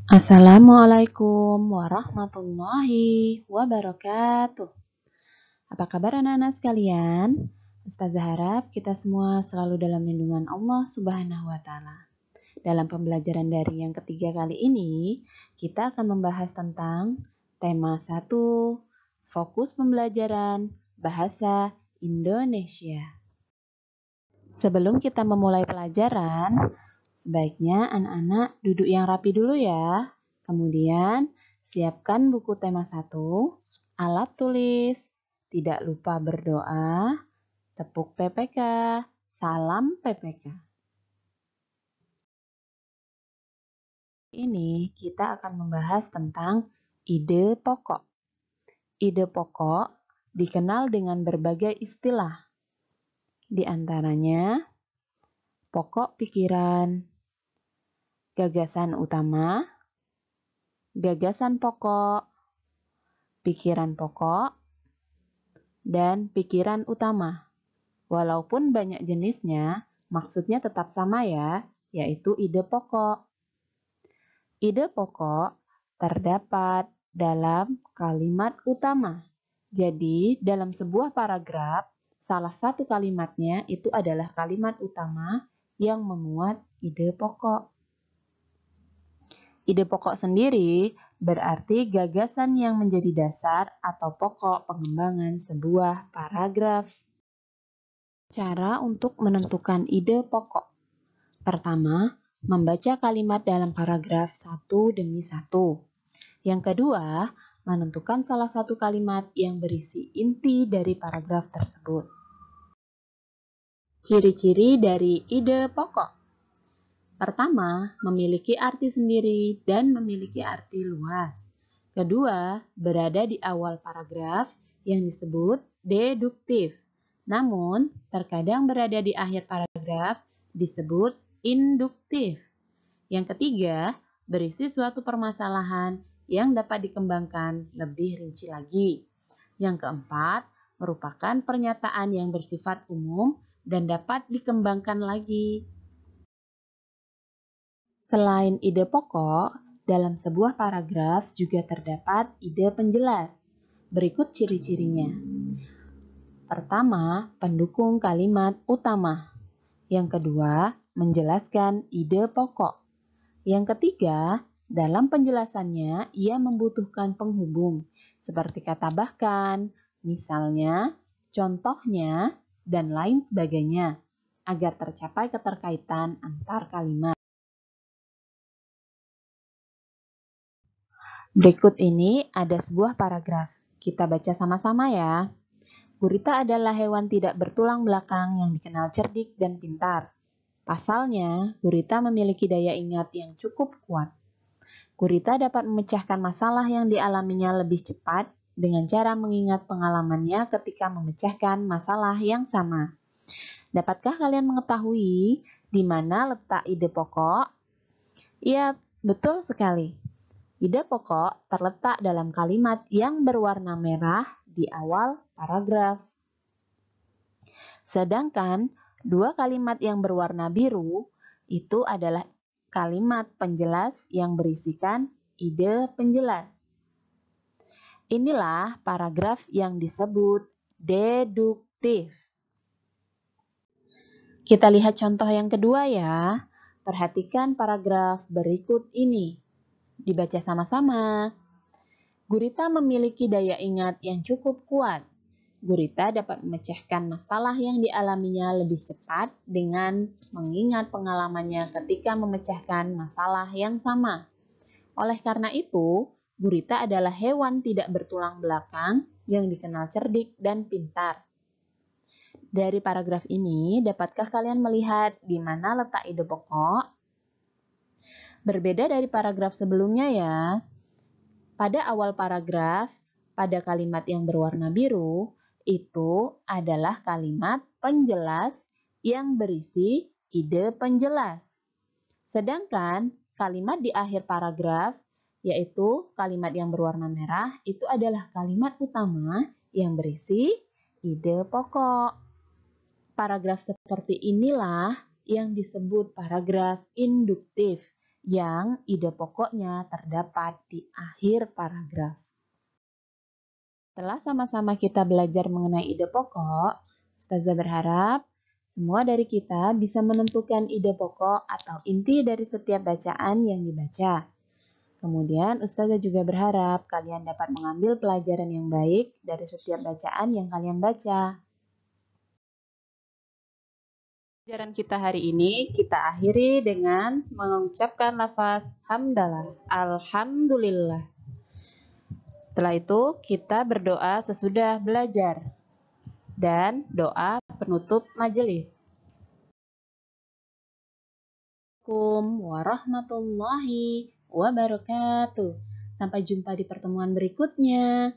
Assalamualaikum warahmatullahi wabarakatuh. Apa kabar anak-anak sekalian? Ustazah harap kita semua selalu dalam lindungan Allah Subhanahu wa Ta'ala. Dalam pembelajaran daring yang ketiga kali ini, kita akan membahas tentang tema 1, fokus pembelajaran bahasa Indonesia. Sebelum kita memulai pelajaran, sebaiknya anak-anak duduk yang rapi dulu ya. Kemudian, siapkan buku tema 1, alat tulis, tidak lupa berdoa, tepuk PPK, salam PPK. Ini kita akan membahas tentang ide pokok. Ide pokok dikenal dengan berbagai istilah. Di antaranya, pokok pikiran, gagasan utama, gagasan pokok, pikiran pokok, dan pikiran utama. Walaupun banyak jenisnya, maksudnya tetap sama ya, yaitu ide pokok. Ide pokok terdapat dalam kalimat utama. Jadi, dalam sebuah paragraf, salah satu kalimatnya itu adalah kalimat utama yang memuat ide pokok. Ide pokok sendiri berarti gagasan yang menjadi dasar atau pokok pengembangan sebuah paragraf. Cara untuk menentukan ide pokok. Pertama, membaca kalimat dalam paragraf satu demi satu. Yang kedua, menentukan salah satu kalimat yang berisi inti dari paragraf tersebut. Ciri-ciri dari ide pokok. Pertama, memiliki arti sendiri dan memiliki arti luas. Kedua, berada di awal paragraf yang disebut deduktif. Namun, terkadang berada di akhir paragraf disebut induktif. Yang ketiga, berisi suatu permasalahan yang dapat dikembangkan lebih rinci lagi. Yang keempat, merupakan pernyataan yang bersifat umum dan dapat dikembangkan lagi. Selain ide pokok, dalam sebuah paragraf juga terdapat ide penjelas. Berikut ciri-cirinya. Pertama, pendukung kalimat utama. Yang kedua, menjelaskan ide pokok. Yang ketiga, dalam penjelasannya ia membutuhkan penghubung, seperti kata bahkan, misalnya, contohnya, dan lain sebagainya, agar tercapai keterkaitan antar kalimat. Berikut ini ada sebuah paragraf. Kita baca sama-sama ya. Gurita adalah hewan tidak bertulang belakang yang dikenal cerdik dan pintar. Pasalnya, gurita memiliki daya ingat yang cukup kuat. Gurita dapat memecahkan masalah yang dialaminya lebih cepat dengan cara mengingat pengalamannya ketika memecahkan masalah yang sama. Dapatkah kalian mengetahui di mana letak ide pokok? Iya, betul sekali. Ide pokok terletak dalam kalimat yang berwarna merah di awal paragraf. Sedangkan dua kalimat yang berwarna biru itu adalah kalimat penjelas yang berisikan ide penjelas. Inilah paragraf yang disebut deduktif. Kita lihat contoh yang kedua ya. Perhatikan paragraf berikut ini. Dibaca sama-sama. Gurita memiliki daya ingat yang cukup kuat. Gurita dapat memecahkan masalah yang dialaminya lebih cepat dengan mengingat pengalamannya ketika memecahkan masalah yang sama. Oleh karena itu, gurita adalah hewan tidak bertulang belakang yang dikenal cerdik dan pintar. Dari paragraf ini, dapatkah kalian melihat di mana letak ide pokok? Berbeda dari paragraf sebelumnya ya. Pada awal paragraf, pada kalimat yang berwarna biru, itu adalah kalimat penjelas yang berisi ide penjelas. Sedangkan kalimat di akhir paragraf, yaitu kalimat yang berwarna merah, itu adalah kalimat utama yang berisi ide pokok. Paragraf seperti inilah yang disebut paragraf induktif, yang ide pokoknya terdapat di akhir paragraf. Setelah sama-sama kita belajar mengenai ide pokok, Ustazah berharap semua dari kita bisa menentukan ide pokok atau inti dari setiap bacaan yang dibaca. Kemudian Ustazah juga berharap kalian dapat mengambil pelajaran yang baik dari setiap bacaan yang kalian baca. Pelajaran kita hari ini kita akhiri dengan mengucapkan lafaz hamdalah, alhamdulillah. Setelah itu kita berdoa sesudah belajar dan doa penutup majelis. Assalamualaikum warahmatullahi wabarakatuh. Sampai jumpa di pertemuan berikutnya.